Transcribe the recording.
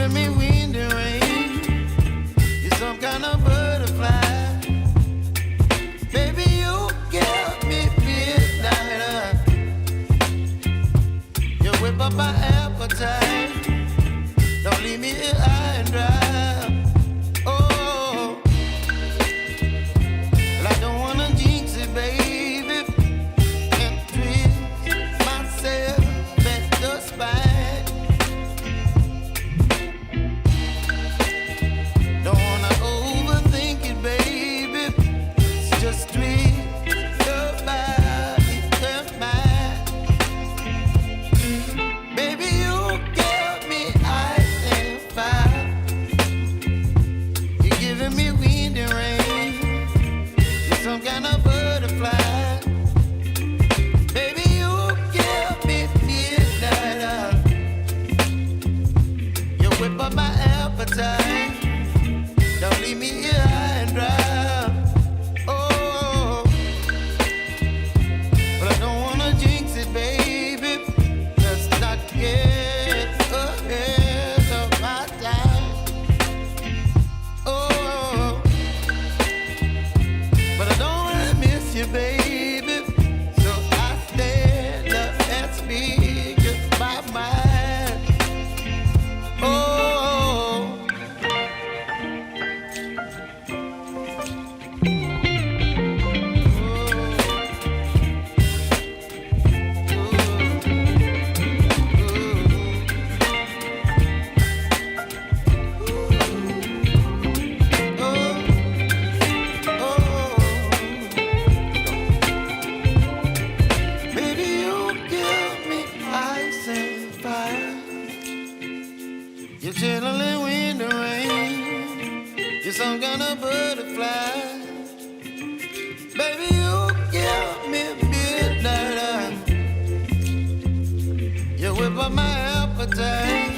giving me wind and rain. You're some kind of butterfly. Baby, you give me midnight. You whip up my appetite. Don't leave me here high and dry. Oh, well, I don't wanna jinx it, baby, and twist myself at the spine. Don't wanna overthink it, baby. It's just twist your body and mine. Baby, you give me ice and fire. You're giving me wind and rain. You're some kind of butterfly. Baby, you give me midnight. You whip up my appetite. Don't leave me here high and dry. Oh, but I don't wanna jinx it, baby. Let's not get ahead of my time. Oh, but I don't wanna miss you, baby. So I stand up and speak just my mind. Oh. Baby, you give me ice and fire. You're chilling wind and rain. You're some kind of butterfly. Baby, you give me midnight. You whip up my appetite.